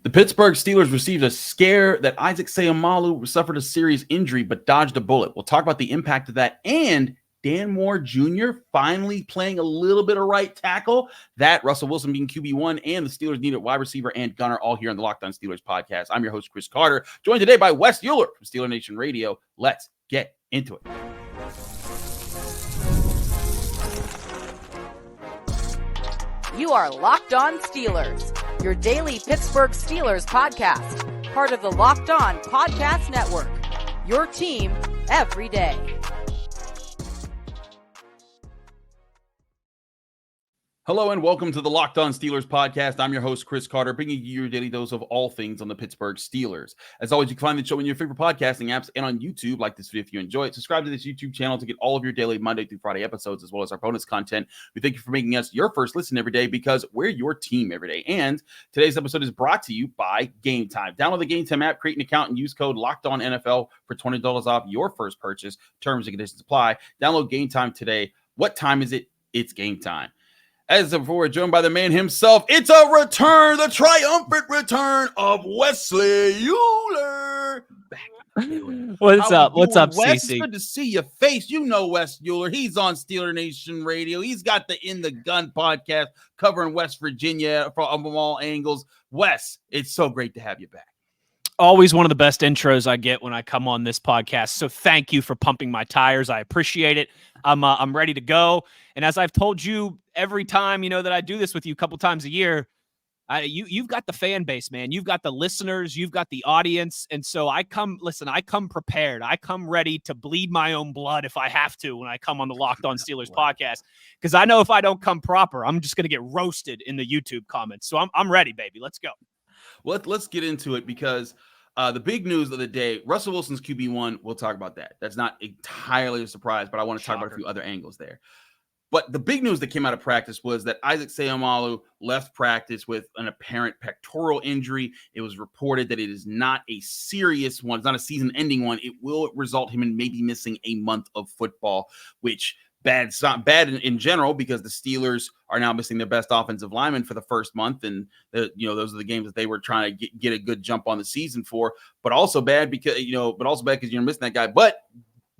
The Pittsburgh Steelers received a scare that Isaac Seumalo suffered a serious injury but dodged a bullet. We'll talk about the impact of that, and Dan Moore Jr. finally playing a little bit of right tackle. That, Russell Wilson being QB1, and the Steelers needed wide receiver and gunner, all here on the Locked On Steelers podcast. I'm your host, Chris Carter, joined today by Wes Uhler from Steeler Nation Radio. Let's get into it. You are Locked On Steelers, your daily Pittsburgh Steelers podcast, part of the Locked On Podcast Network, your team every day. Hello and welcome to the Locked On Steelers podcast. I'm your host, Chris Carter, bringing you your daily dose of all things on the Pittsburgh Steelers. As always, you can find the show in your favorite podcasting apps and on YouTube. Like this video if you enjoy it. Subscribe to this YouTube channel to get all of your daily Monday through Friday episodes, as well as our bonus content. We thank you for making us your first listen every day because we're your team every day. And today's episode is brought to you by Game Time. Download the Game Time app, create an account, and use code LOCKEDONNFL for $20 off your first purchase. Terms and conditions apply. Download Game Time today. What time is it? It's game time. As before, joined by the man himself, it's a return, the triumphant return of Wesley Uhler. What's up? What's up, Wes? CC? Good to see your face. You know Wes Uhler. He's on Steeler Nation Radio. He's got the In the Gun podcast covering West Virginia from all angles. Wes, it's so great to have you back. Always one of the best intros I get when I come on this podcast. So thank you for pumping my tires. I appreciate it. I'm ready to go. And as I've told you every time, that I do this with you a couple times a year, you've got the fan base, man. You've got the listeners. You've got the audience. And so I come prepared. I come ready to bleed my own blood if I have to when I come on the Locked On Steelers podcast. Because I know if I don't come proper, I'm just going to get roasted in the YouTube comments. So I'm ready, baby. Let's go. Well, let's get into it because the big news of the day, Russell Wilson's QB1, we'll talk about that. That's not entirely a surprise, but I want to talk about a few other angles there. But the big news that came out of practice was that Isaac Seumalo left practice with an apparent pectoral injury. It was reported that it is not a serious one. It's not a season-ending one. It will result him in maybe missing a month of football, which bad in general because the Steelers are now missing their best offensive lineman for the first month, and those are the games that they were trying to get a good jump on the season for. But also bad because you're missing that guy. But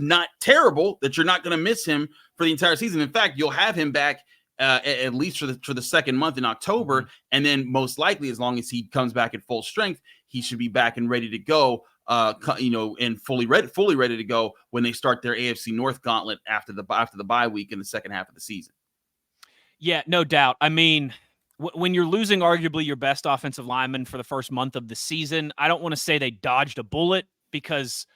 not terrible that you're not going to miss him for the entire season. In fact, you'll have him back at least for the second month in October, and then most likely, as long as he comes back at full strength, he should be back and ready to go. And fully ready to go when they start their AFC North gauntlet after the bye week in the second half of the season. Yeah, no doubt. I mean, when you're losing arguably your best offensive lineman for the first month of the season, I don't want to say they dodged a bullet because,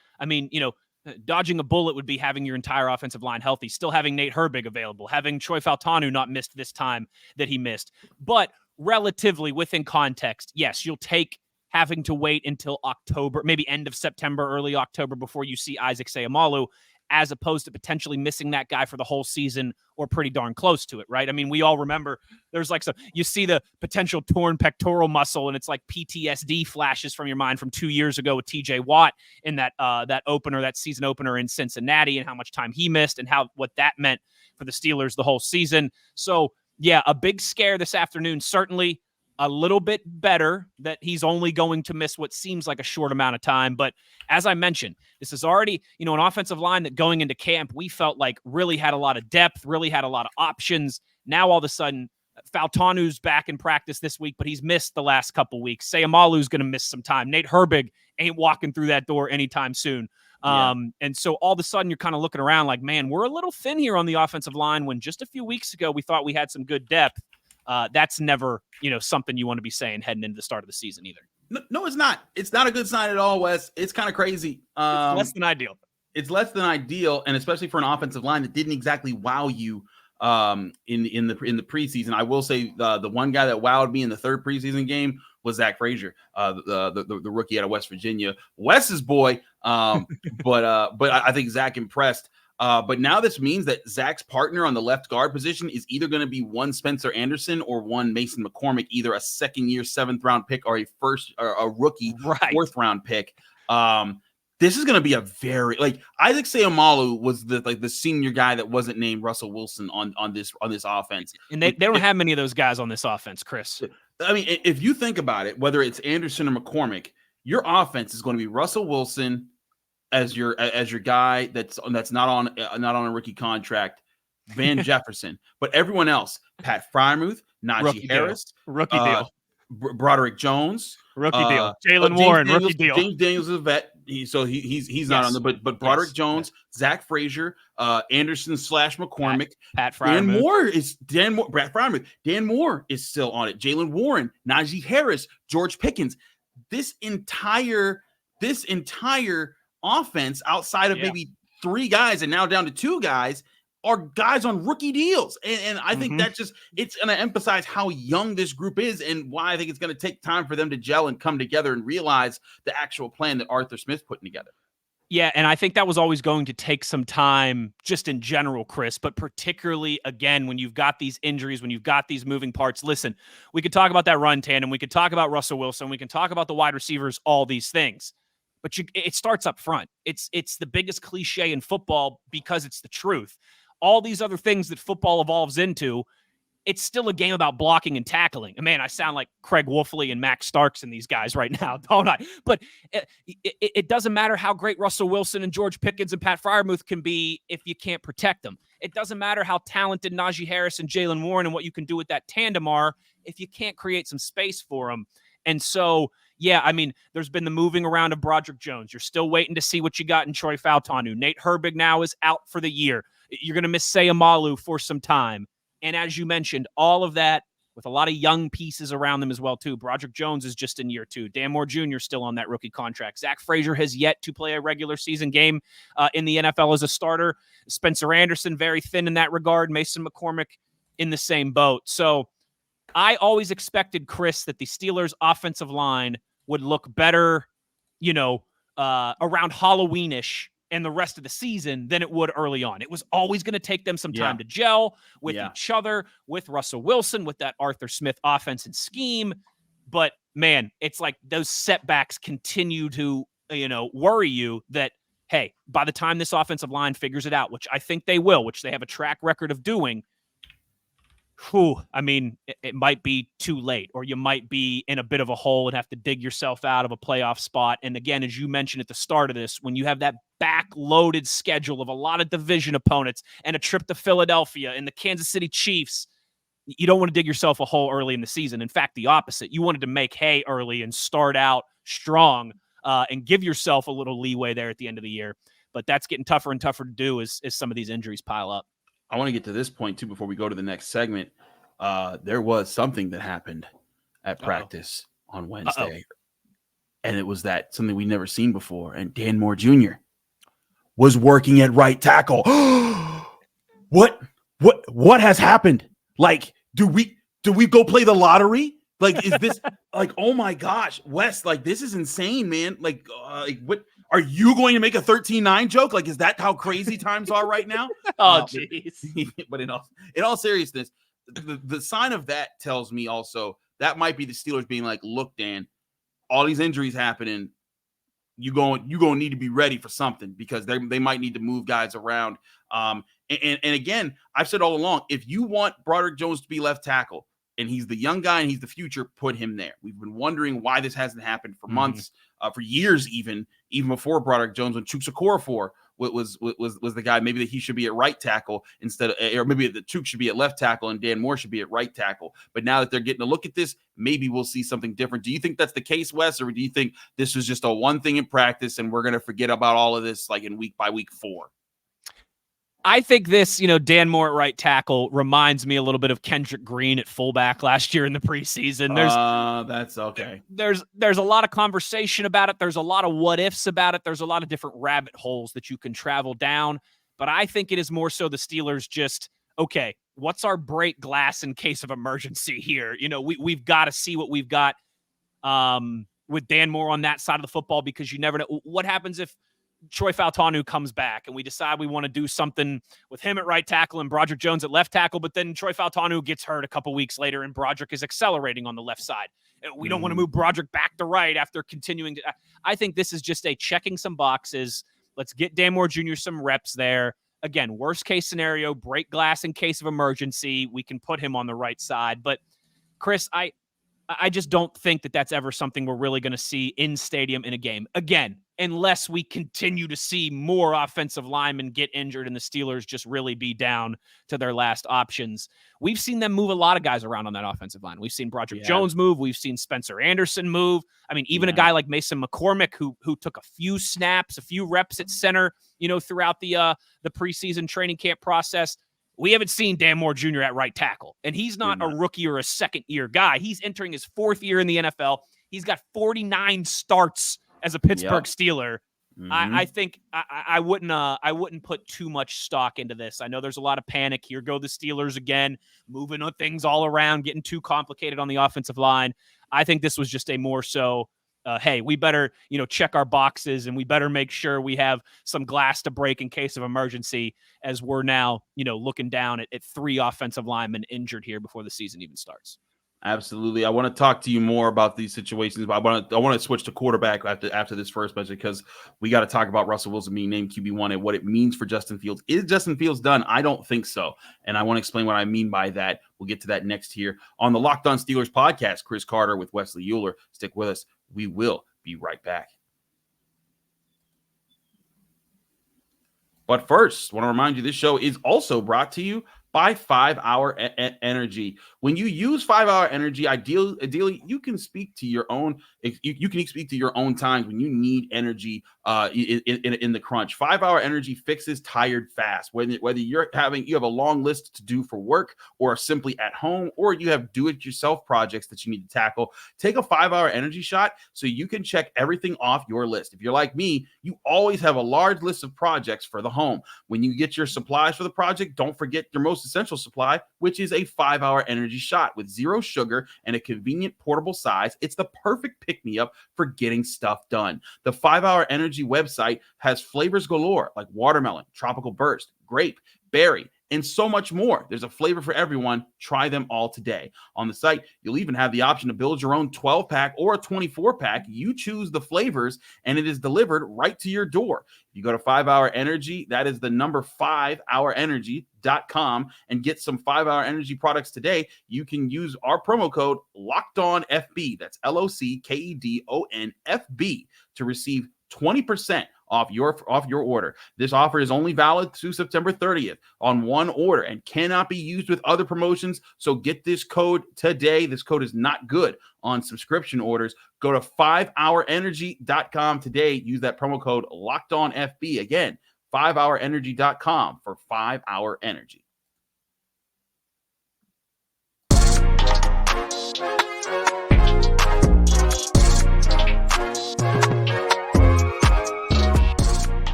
dodging a bullet would be having your entire offensive line healthy, still having Nate Herbig available, having Troy Fautanu not missed this time that he missed. But relatively within context, yes, you'll take having to wait until October, maybe end of September, early October before you see Isaac Seumalo, as opposed to potentially missing that guy for the whole season or pretty darn close to it, right? I mean, we all remember there's you see the potential torn pectoral muscle and it's like PTSD flashes from your mind from 2 years ago with TJ Watt in that season opener in Cincinnati and how much time he missed and what that meant for the Steelers the whole season. So yeah, a big scare this afternoon, certainly. A little bit better that he's only going to miss what seems like a short amount of time. But as I mentioned, this is already, an offensive line that going into camp, we felt like really had a lot of depth, really had a lot of options. Now, all of a sudden, Fautanu's back in practice this week, but he's missed the last couple weeks. Seumalo's going to miss some time. Nate Herbig ain't walking through that door anytime soon. And so all of a sudden you're kind of looking around like, man, we're a little thin here on the offensive line when just a few weeks ago we thought we had some good depth. That's never, something you want to be saying heading into the start of the season either. No, it's not. It's not a good sign at all, Wes. It's kind of crazy. It's less than ideal. It's less than ideal, and especially for an offensive line that didn't exactly wow you in the preseason. I will say the one guy that wowed me in the third preseason game was Zach Frazier, the rookie out of West Virginia, Wes's boy. But I think Zach impressed. But now this means that Zach's partner on the left guard position is either going to be one Spencer Anderson or one Mason McCormick, either a second-year 7th-round pick or a rookie 4th-round pick. This is going to be a very Isaac Seumalo was the senior guy that wasn't named Russell Wilson on this offense, and they don't have many of those guys on this offense, Chris. I mean, if you think about it, whether it's Anderson or McCormick, your offense is going to be Russell Wilson as your guy that's not on a rookie contract, Van Jefferson, but everyone else, Pat Freiermuth, Najee Harris, rookie deal, Broderick Jones, rookie deal, Jalen Warren, rookie deal. James Daniels is a vet, he's not on there, but Broderick Jones, Zach Frazier, Anderson / McCormick, Pat Freiermuth, Brad Freiermuth, Dan Moore is still on it, Jalen Warren, Najee Harris, George Pickens. This entire offense, outside of maybe 3 guys and now down to 2 guys, are guys on rookie deals. And I think that it's going to emphasize how young this group is and why I think it's going to take time for them to gel and come together and realize the actual plan that Arthur Smith's putting together. Yeah, and I think that was always going to take some time just in general, Chris, but particularly, again, when you've got these injuries, when you've got these moving parts. Listen, we could talk about that run tandem. We could talk about Russell Wilson. We can talk about the wide receivers, all these things. But it starts up front. It's the biggest cliche in football because it's the truth. All these other things that football evolves into, it's still a game about blocking and tackling. And man, I sound like Craig Wolfley and Max Starks and these guys right now, don't I? But it doesn't matter how great Russell Wilson and George Pickens and Pat Freiermuth can be if you can't protect them. It doesn't matter how talented Najee Harris and Jalen Warren and what you can do with that tandem are if you can't create some space for them. And so, yeah, I mean, there's been the moving around of Broderick Jones. You're still waiting to see what you got in Troy Fautanu. Nate Herbig now is out for the year. You're going to miss Seumalo for some time. And as you mentioned, all of that with a lot of young pieces around them as well, too. Broderick Jones is just in year 2. Dan Moore Jr. still on that rookie contract. Zach Frazier has yet to play a regular season game in the NFL as a starter. Spencer Anderson, very thin in that regard. Mason McCormick in the same boat. So I always expected, Chris, that the Steelers' offensive line would look better, around Halloween-ish and the rest of the season than it would early on. It was always going to take them some time to gel with each other, with Russell Wilson, with that Arthur Smith offense and scheme. But, man, it's like those setbacks continue to, worry you that, hey, by the time this offensive line figures it out, which I think they will, which they have a track record of doing, it might be too late, or you might be in a bit of a hole and have to dig yourself out of a playoff spot. And again, as you mentioned at the start of this, when you have that back-loaded schedule of a lot of division opponents and a trip to Philadelphia and the Kansas City Chiefs, you don't want to dig yourself a hole early in the season. In fact, the opposite. You wanted to make hay early and start out strong and give yourself a little leeway there at the end of the year. But that's getting tougher and tougher to do as some of these injuries pile up. I want to get to this point, too, before we go to the next segment. There was something that happened at practice on Wednesday, and it was something we've never seen before. And Dan Moore Jr. was working at right tackle. What has happened? Like, do we go play the lottery? Like, is this like, oh my gosh, Wes, like, this is insane, man. Like what? Are you going to make a 13-9 joke? Like, is that how crazy times are right now? Oh, jeez. But in all seriousness, the sign of that tells me also that might be the Steelers being like, look, Dan, all these injuries happening, you going to need to be ready for something, because they might need to move guys around. And again, I've said all along, if you want Broderick Jones to be left tackle, and he's the young guy and he's the future, put him there. We've been wondering why this hasn't happened for months, for years, even before Broderick Jones, when Chuks Okorafor was the guy. Maybe that he should be at right tackle instead of, or maybe the Chuks should be at left tackle and Dan Moore should be at right tackle. But now that they're getting a look at this, maybe we'll see something different. Do you think that's the case, Wes, or do you think this was just a one thing in practice and we're going to forget about all of this like in week 4? I think this, Dan Moore at right tackle reminds me a little bit of Kendrick Green at fullback last year in the preseason. That's okay. There's a lot of conversation about it. There's a lot of what ifs about it. There's a lot of different rabbit holes that you can travel down. But I think it is more so the Steelers just, okay, what's our break glass in case of emergency here? We've got to see what we've got with Dan Moore on that side of the football, because you never know what happens if Troy Fautanu comes back and we decide we want to do something with him at right tackle and Broderick Jones at left tackle, but then Troy Fautanu gets hurt a couple weeks later and Broderick is accelerating on the left side. We don't want to move Broderick back to right after continuing to. I think this is just a checking some boxes. Let's get Dan Moore Jr. some reps there. Again, worst case scenario, break glass in case of emergency. We can put him on the right side. But Chris, I I just don't think that that's ever something we're really going to see in stadium in a game. Again, unless we continue to see more offensive linemen get injured and the Steelers just really be down to their last options. We've seen them move a lot of guys around on that offensive line. We've seen Broderick Jones move. We've seen Spencer Anderson move. I mean, even a guy like Mason McCormick, who took a few snaps, a few reps at center, throughout the preseason training camp process. We haven't seen Dan Moore Jr. at right tackle, and he's not a rookie or a second-year guy. He's entering his 4th year in the NFL. He's got 49 starts as a Pittsburgh Steeler. I think I wouldn't put too much stock into this. I know there's a lot of panic. Here go the Steelers again, moving things all around, getting too complicated on the offensive line. I think this was just a more so, hey, we better, check our boxes, and we better make sure we have some glass to break in case of emergency, as we're now, looking down at 3 offensive linemen injured here before the season even starts. Absolutely. I want to talk to you more about these situations, but I want to switch to quarterback after this first budget, because we got to talk about Russell Wilson being named QB1 and what it means for Justin Fields. Is Justin Fields done? I don't think so. And I want to explain what I mean by that. We'll get to that next here on the Locked On Steelers podcast. Chris Carter with Wesley Uhler. Stick with us. We will be right back. But first, I want to remind you this show is also brought to you by 5 Hour Energy. When you use 5 Hour Energy, ideally you can speak to your own. You can speak to your own times when you need energy in the crunch. 5 Hour Energy fixes tired fast. Whether you have a long list to do for work, or simply at home, or you have do-it-yourself projects that you need to tackle, take a 5 Hour Energy shot so you can check everything off your list. If you're like me, you always have a large list of projects for the home. When you get your supplies for the project, don't forget your most essential supply, which is a 5 Hour Energy shot with 0 sugar and a convenient portable size. It's the perfect pick-me-up for getting stuff done. The 5 Hour Energy website has flavors galore like watermelon, tropical burst, grape, berry, and so much more. There's a flavor for everyone. Try them all today. On the site, you'll even have the option to build your own 12-pack or a 24-pack. You choose the flavors, and it is delivered right to your door. You go to 5 Hour Energy, that is the number 5hourenergy.com, and get some 5 Hour Energy products today. You can use our promo code LOCKEDONFB, that's LOCKEDONFB, to receive 20% off your order. This offer is only valid through September 30th on one order and cannot be used with other promotions. So get this code today. This code is not good on subscription orders. Go to 5hourenergy.com today. Use that promo code LOCKEDONFB. Again, 5hourenergy.com for 5 Hour Energy.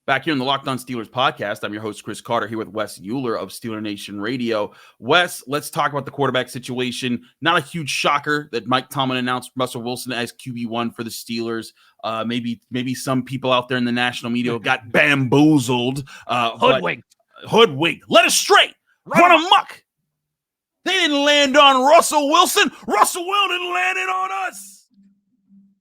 Back here in the Locked On Steelers podcast, I'm your host, Chris Carter, here with Wes Uhler of Steeler Nation Radio. Wes, let's talk about the quarterback situation. Not a huge shocker that Mike Tomlin announced Russell Wilson as QB1 for the Steelers. Maybe some people out there in the national media got bamboozled. Hoodwinked. Led astray. Run amok. They didn't land on Russell Wilson. Russell Wilson landed on us.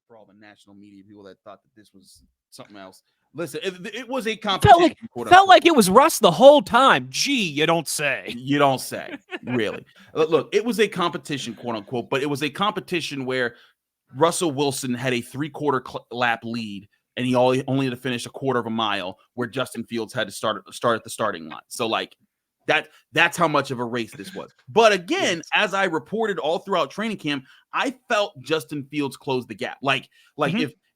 For all the national media people that thought that this was something else. Listen, it was a competition. Felt like it was Russ the whole time. Gee, you don't say. You don't say. Really. Look, it was a competition, quote unquote, but it was a competition where Russell Wilson had a 3/4 lap lead, and he only had to finish a quarter of a mile, where Justin Fields had to start at the starting line. So, that's how much of a race this was. But again, as I reported all throughout training camp, I felt Justin Fields closed the gap.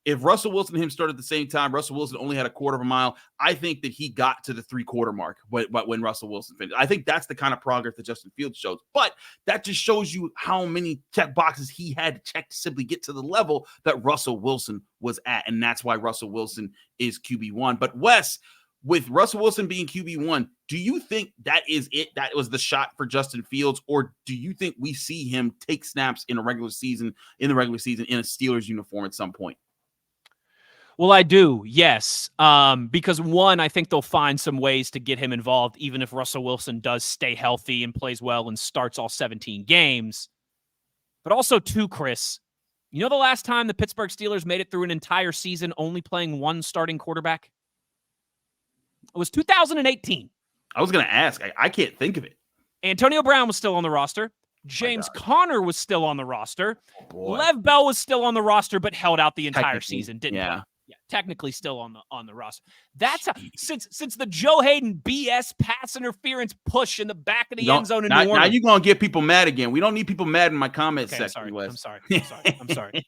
If Russell Wilson and him started at the same time, Russell Wilson only had a quarter of a mile. I think that he got to the 3/4 mark when Russell Wilson finished. I think that's the kind of progress that Justin Fields shows. But that just shows you how many check boxes he had to check to simply get to the level that Russell Wilson was at. And that's why Russell Wilson is QB1. But Wes, with Russell Wilson being QB1, do you think that is it? That was the shot for Justin Fields? Or do you think we see him take snaps in the regular season in a Steelers uniform at some point? Well, I do, yes. Because one, I think they'll find some ways to get him involved, even if Russell Wilson does stay healthy and plays well and starts all 17 games. But also, too, Chris, you know the last time the Pittsburgh Steelers made it through an entire season only playing one starting quarterback? It was 2018. I was going to ask. I can't think of it. Antonio Brown was still on the roster. James Conner was still on the roster. Oh, Lev Bell was still on the roster, but held out the entire season. Didn't play. Yeah, technically still on the roster. That's how, since the Joe Hayden BS pass interference push in the back of the end zone in New Orleans. Now you're gonna get people mad again. We don't need people mad in my comment section. I'm sorry.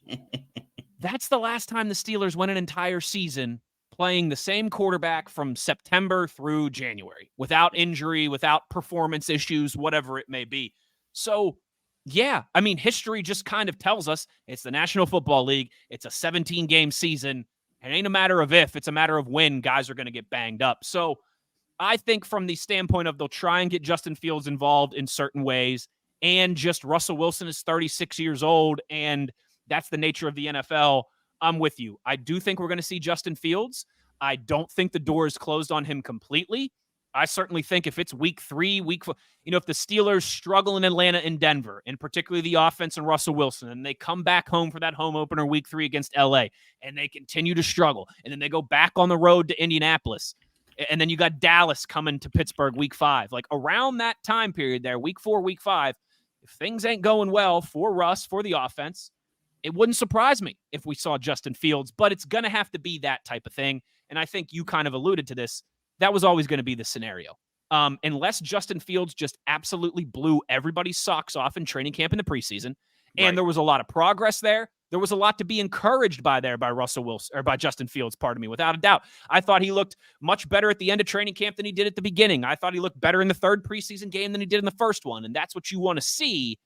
That's the last time the Steelers went an entire season playing the same quarterback from September through January without injury, without performance issues, whatever it may be. So, yeah, I mean, history just kind of tells us it's the National Football League. It's a 17-game season. It ain't a matter of if, it's a matter of when guys are going to get banged up. So I think from the standpoint of they'll try and get Justin Fields involved in certain ways, and just Russell Wilson is 36 years old, and that's the nature of the NFL. I'm with you. I do think we're going to see Justin Fields. I don't think the door is closed on him completely. I certainly think if it's week 3, week 4, if the Steelers struggle in Atlanta and Denver, and particularly the offense and Russell Wilson, and they come back home for that home opener week 3 against LA, and they continue to struggle, and then they go back on the road to Indianapolis, and then you got Dallas coming to Pittsburgh week 5. Like around that time period there, week 4, week 5, if things ain't going well for Russ, for the offense, it wouldn't surprise me if we saw Justin Fields, but it's going to have to be that type of thing. And I think you kind of alluded to this. That was always going to be the scenario. Unless Justin Fields just absolutely blew everybody's socks off in training camp in the preseason, and there was a lot of progress there. There was a lot to be encouraged by Russell Wilson, or by Justin Fields, pardon me, without a doubt. I thought he looked much better at the end of training camp than he did at the beginning. I thought he looked better in the third preseason game than he did in the first one, and that's what you want to see.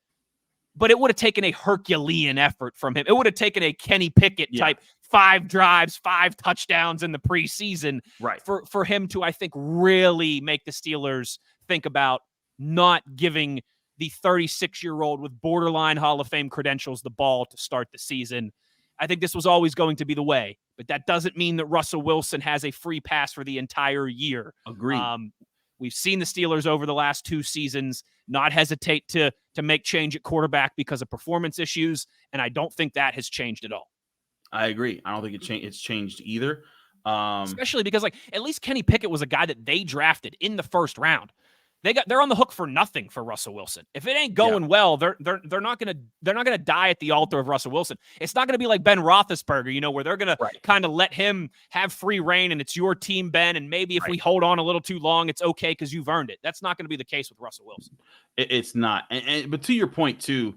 But it would have taken a Herculean effort from him. It would have taken a Kenny Pickett type 5 drives, 5 touchdowns in the preseason for him to, I think, really make the Steelers think about not giving the 36-year-old with borderline Hall of Fame credentials the ball to start the season. I think this was always going to be the way, but that doesn't mean that Russell Wilson has a free pass for the entire year. Agreed. We've seen the Steelers over the last 2 seasons not hesitate to make change at quarterback because of performance issues, and I don't think that has changed at all. I agree. I don't think it's changed either. Especially because, at least Kenny Pickett was a guy that they drafted in the first round. They're on the hook for nothing for Russell Wilson. If it ain't going well, they're not gonna die at the altar of Russell Wilson. It's not gonna be like Ben Roethlisberger, where they're gonna kind of let him have free reign and it's your team, Ben. And maybe if we hold on a little too long, it's okay because you've earned it. That's not gonna be the case with Russell Wilson. It's not. But to your point too,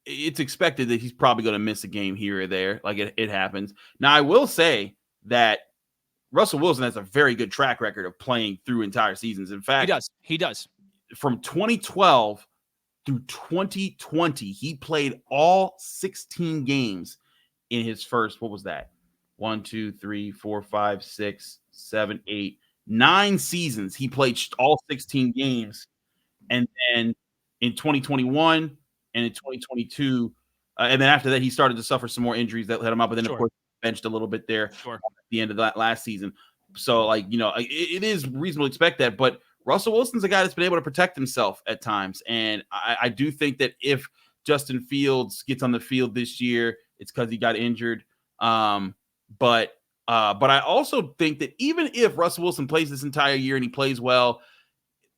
it's expected that he's probably gonna miss a game here or there. Like it happens. Now I will say that Russell Wilson has a very good track record of playing through entire seasons. In fact, he does. From 2012 through 2020, he played all 16 games in his first, what was that? 1, 2, 3, 4, 5, 6, 7, 8, 9 seasons. He played all 16 games. And then in 2021 and in 2022, and then after that, he started to suffer some more injuries that let him up. And then, of course, benched a little bit there at the end of that last season. So, it is reasonable to expect that. But Russell Wilson's a guy that's been able to protect himself at times. And I do think that if Justin Fields gets on the field this year, it's because he got injured. But I also think that even if Russell Wilson plays this entire year and he plays well,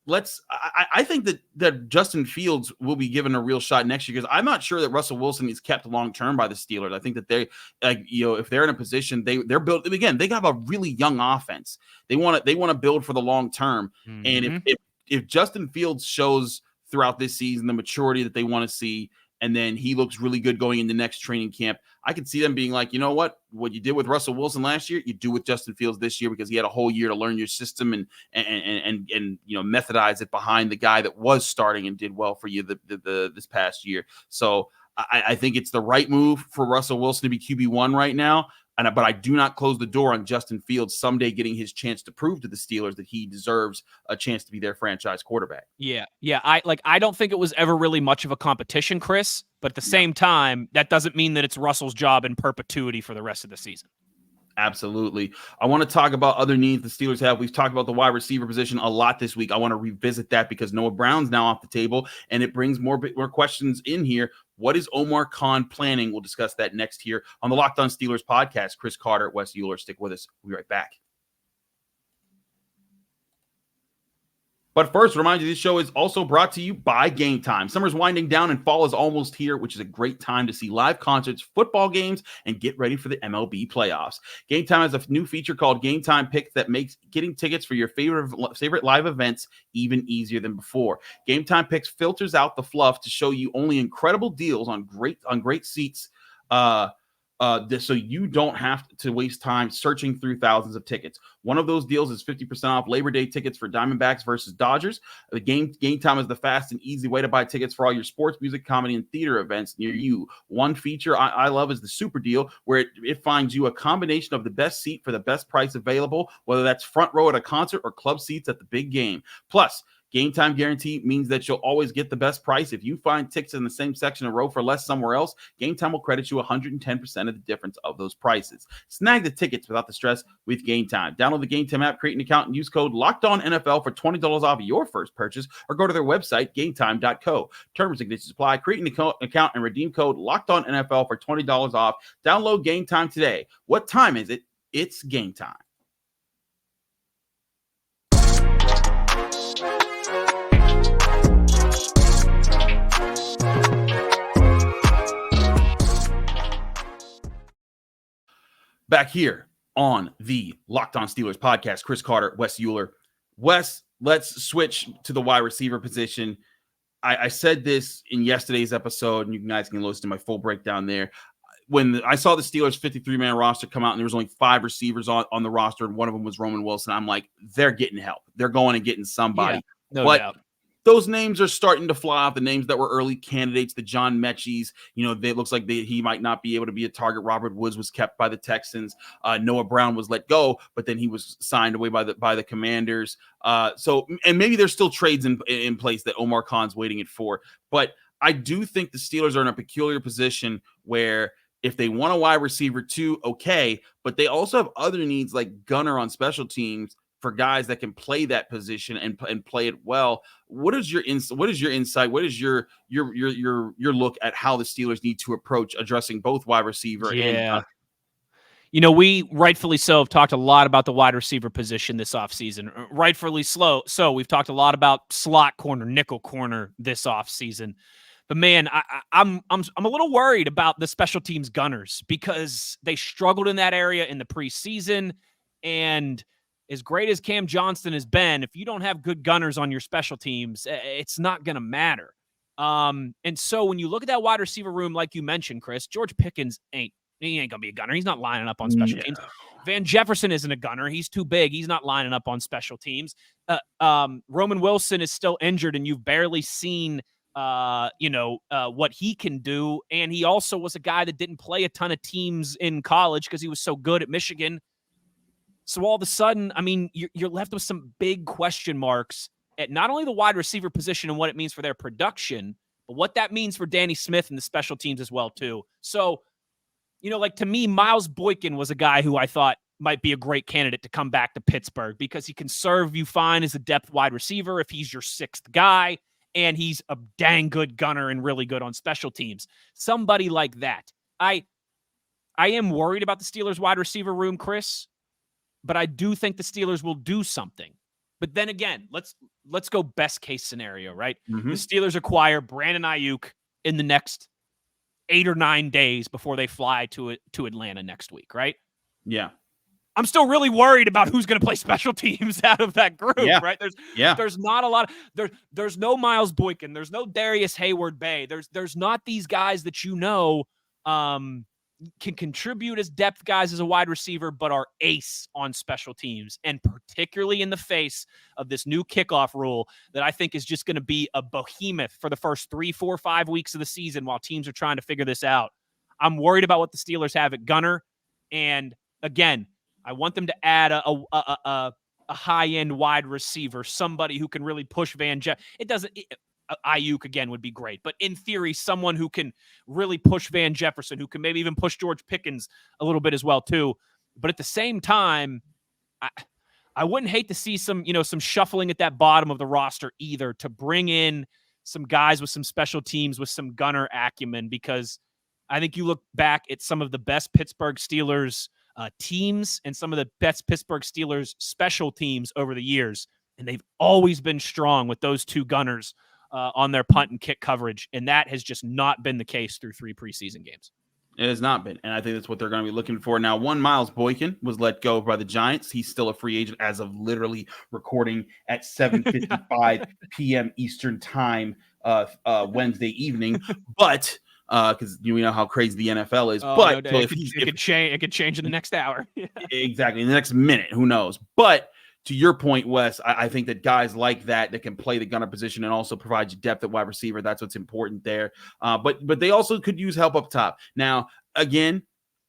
I think that Justin Fields will be given a real shot next year, because I'm not sure that Russell Wilson is kept long term by the Steelers. I think that they, if they're in a position, they're built again. They have a really young offense. They want to build for the long term. Mm-hmm. And if Justin Fields shows throughout this season the maturity that they want to see, and then he looks really good going into next training camp, I could see them being like, you know what you did with Russell Wilson last year, you do with Justin Fields this year, because he had a whole year to learn your system and methodize it behind the guy that was starting and did well for you this past year. So I think it's the right move for Russell Wilson to be QB1 right now. But I do not close the door on Justin Fields someday getting his chance to prove to the Steelers that he deserves a chance to be their franchise quarterback. Yeah. I don't think it was ever really much of a competition, Chris. But at the same time, that doesn't mean that it's Russell's job in perpetuity for the rest of the season. Absolutely. I want to talk about other needs the Steelers have. We've talked about the wide receiver position a lot this week. I want to revisit that because Noah Brown's now off the table, and it brings more questions in here. What is Omar Khan planning? We'll discuss that next here on the Locked On Steelers podcast. Chris Carter, Wes Uhler, stick with us. We'll be right back. But first, remind you, this show is also brought to you by Game Time. Summer's winding down and fall is almost here, which is a great time to see live concerts, football games, and get ready for the MLB playoffs. Game Time has a new feature called Game Time Picks that makes getting tickets for your favorite live events even easier than before. Game Time Picks filters out the fluff to show you only incredible deals on great seats. So you don't have to waste time searching through thousands of tickets. One of those deals is 50% off Labor Day tickets for Diamondbacks versus Dodgers. The Game Time is the fast and easy way to buy tickets for all your sports, music, comedy, and theater events near you. One feature I love is the Super Deal, where it finds you a combination of the best seat for the best price available, whether that's front row at a concert or club seats at the big game. Plus, Game Time Guarantee means that you'll always get the best price. If you find tickets in the same section or row for less somewhere else, Game Time will credit you 110% of the difference of those prices. Snag the tickets without the stress with Game Time. Download the Game Time app, create an account, and use code LOCKEDONNFL for $20 off your first purchase, or go to their website, gametime.co. Terms and conditions apply. Create an account and redeem code LOCKEDONNFL for $20 off. Download Game Time today. What time is it? It's Game Time. Back here on the Locked On Steelers podcast, Chris Carter, Wes Uhler. Wes, let's switch to the wide receiver position. I said this in yesterday's episode, and you guys can listen to my full breakdown there. When I saw the Steelers 53-man roster come out and there was only 5 receivers on the roster, and one of them was Roman Wilson, I'm like, they're getting help. They're going and getting somebody. Yeah, no doubt. Those names are starting to fly off. The names that were early candidates, the John Mechie's, it looks like he might not be able to be a target. Robert Woods was kept by the Texans. Noah Brown was let go, but then he was signed away by the Commanders. And maybe there's still trades in place that Omar Khan's waiting it for. But I do think the Steelers are in a peculiar position where if they want a wide receiver too, okay, but they also have other needs like gunner on special teams for guys that can play that position and play it well. What is your insight? What is your look at how the Steelers need to approach addressing both wide receiver and we rightfully so have talked a lot about the wide receiver position this offseason. Rightfully so. We've talked a lot about slot corner, nickel corner this offseason. But man, I'm a little worried about the special teams gunners because they struggled in that area in the preseason. And as great as Cam Johnston has been, if you don't have good gunners on your special teams, it's not going to matter. And so when you look at that wide receiver room, like you mentioned, Chris, George Pickens ain't going to be a gunner. He's not lining up on special teams. Van Jefferson isn't a gunner. He's too big. He's not lining up on special teams. Roman Wilson is still injured, and you've barely seen what he can do. And he also was a guy that didn't play a ton of teams in college because he was so good at Michigan. So all of a sudden, I mean, you're left with some big question marks at not only the wide receiver position and what it means for their production, but what that means for Danny Smith and the special teams as well, too. So, to me, Miles Boykin was a guy who I thought might be a great candidate to come back to Pittsburgh because he can serve you fine as a depth wide receiver if he's your 6th guy, and he's a dang good gunner and really good on special teams. Somebody like that. I am worried about the Steelers wide receiver room, Chris, but I do think the Steelers will do something. But then again, let's go best case scenario, right? Mm-hmm. The Steelers acquire Brandon Ayuk in the next 8 or 9 days before they fly to Atlanta next week, right? Yeah. I'm still really worried about who's going to play special teams out of that group, right? There's not a lot of there's no Miles Boykin, there's no Darius Hayward-Bay. There's not these guys that can contribute as depth guys as a wide receiver, but are ace on special teams, and particularly in the face of this new kickoff rule that I think is just going to be a behemoth for the first 3, 4, 5 weeks of the season while teams are trying to figure this out. I'm worried about what the Steelers have at gunner, and again, I want them to add a high-end wide receiver, somebody who can really push Van Jefferson. Ayuk again would be great, but in theory, someone who can really push Van Jefferson, who can maybe even push George Pickens a little bit as well too. But at the same time, I wouldn't hate to see some shuffling at that bottom of the roster either, to bring in some guys with some special teams with some gunner acumen, because I think you look back at some of the best Pittsburgh Steelers teams and some of the best Pittsburgh Steelers special teams over the years. and they've always been strong with those two gunners on their punt and kick coverage, and that has just not been the case through 3 preseason games. It has not been, and I think that's what they're going to be looking for. Now, one Miles Boykin was let go by the Giants. He's still a free agent as of literally recording at 7:55 p.m. Eastern time Wednesday evening. But because we know how crazy the NFL is. But no, it could change in the next hour. Exactly, in the next minute, who knows? But to your point, Wes, I think that guys like that can play the gunner position and also provide you depth at wide receiver. That's what's important there. But they also could use help up top. Now, again,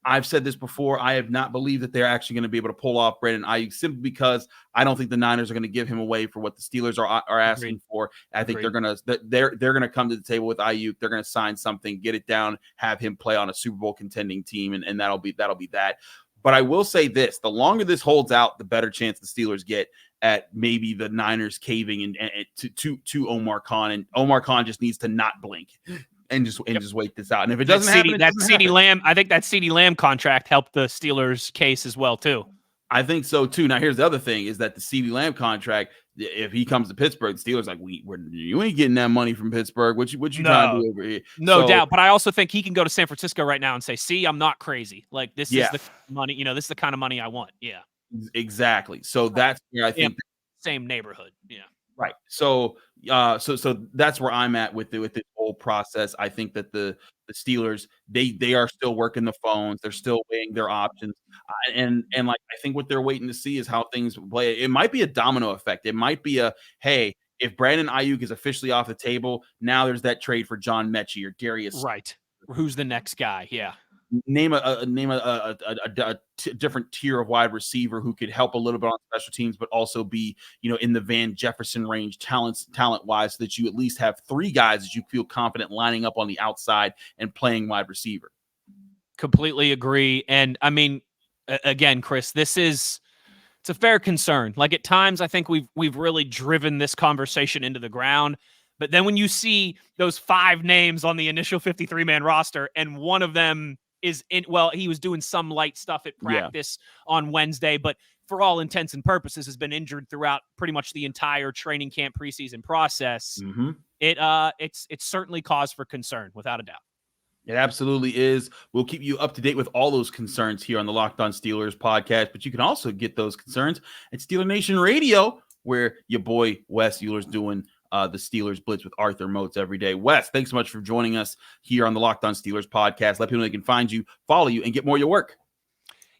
I've said this before. I have not believed that they're actually going to be able to pull off Brandon Ayuk simply because I don't think the Niners are going to give him away for what the Steelers are asking for. I think they're going to come to the table with Ayuk. They're going to sign something, get it down, have him play on a Super Bowl contending team, and that'll be that. But I will say this, the longer this holds out, the better chance the Steelers get at maybe the Niners caving to Omar Khan. And Omar Khan just needs to not blink and just wait this out. And if it doesn't happen, CeeDee Lamb, I think that CeeDee Lamb contract helped the Steelers case as well, too. I think so, too. Now, here's the other thing is that the CeeDee Lamb contract, if he comes to Pittsburgh, the Steelers like, you ain't getting that money from Pittsburgh. What you trying to do over here? No doubt. But I also think he can go to San Francisco right now and say, see, I'm not crazy. Like, this is the money, this is the kind of money I want. Yeah. Exactly. So that's where I think same neighborhood. Yeah. Right. So that's where I'm at with this whole process. I think that the Steelers, they are still working the phones. They're still weighing their options. And like, I think what they're waiting to see is how things play. It might be a domino effect. It might be hey, if Brandon Ayuk is officially off the table, now there's that trade for John Mechie or Darius. Right. Who's the next guy? Yeah. Name a different tier of wide receiver who could help a little bit on special teams, but also be, in the Van Jefferson range talent wise, so that you at least have 3 guys that you feel confident lining up on the outside and playing wide receiver. Completely agree. And I mean, again, Chris, it's a fair concern. Like at times, I think we've really driven this conversation into the ground. But then when you see those 5 names on the initial 53-man roster, and one of them he was doing some light stuff at practice on Wednesday, but for all intents and purposes has been injured throughout pretty much the entire training camp preseason process. Mm-hmm. It's certainly cause for concern, without a doubt. It absolutely is. We'll keep you up to date with all those concerns here on the Locked On Steelers podcast, but you can also get those concerns at Steeler Nation Radio, where your boy Wes Uhler's doing the Steelers Blitz with Arthur Moats every day. Wes, thanks so much for joining us here on the Locked On Steelers podcast. Let people know they can find you, follow you, and get more of your work.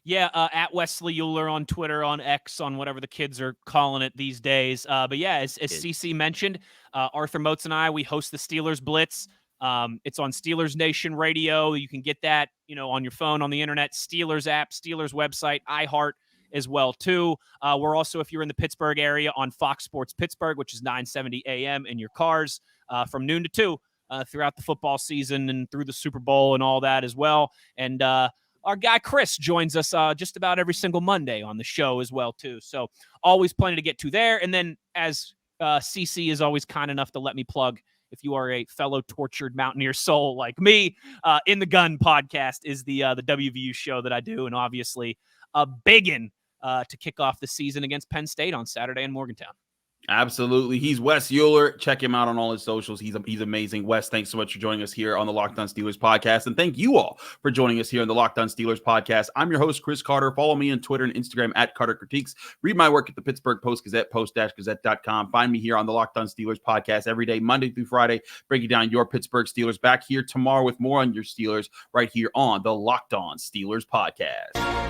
Yeah, at Wesley Uhler on Twitter, on X, on whatever the kids are calling it these days. But yeah, as CC mentioned, Arthur Moats and I, we host the Steelers Blitz. It's on Steelers Nation Radio. You can get that, on your phone, on the internet, Steelers app, Steelers website, iHeart as well, too. We're also, if you're in the Pittsburgh area, on Fox Sports Pittsburgh, which is 9:70 a.m. in your cars from noon to 2 throughout the football season and through the Super Bowl and all that as well. And our guy Chris joins us just about every single Monday on the show as well, too. So always plenty to get to there. And then as CC is always kind enough to let me plug, if you are a fellow tortured Mountaineer soul like me, In the Gun podcast is the WVU show that I do. And obviously a biggin to kick off the season against Penn State on Saturday in Morgantown. Absolutely. He's Wes Uhler. Check him out on all his socials. He's amazing. Wes, thanks so much for joining us here on the Locked On Steelers podcast. And thank you all for joining us here on the Locked On Steelers podcast. I'm your host, Chris Carter. Follow me on Twitter and Instagram at Carter Critiques. Read my work at the Pittsburgh Post-Gazette, post-gazette.com. Find me here on the Locked On Steelers podcast every day, Monday through Friday, breaking down your Pittsburgh Steelers. Back here tomorrow with more on your Steelers right here on the Locked On Steelers podcast.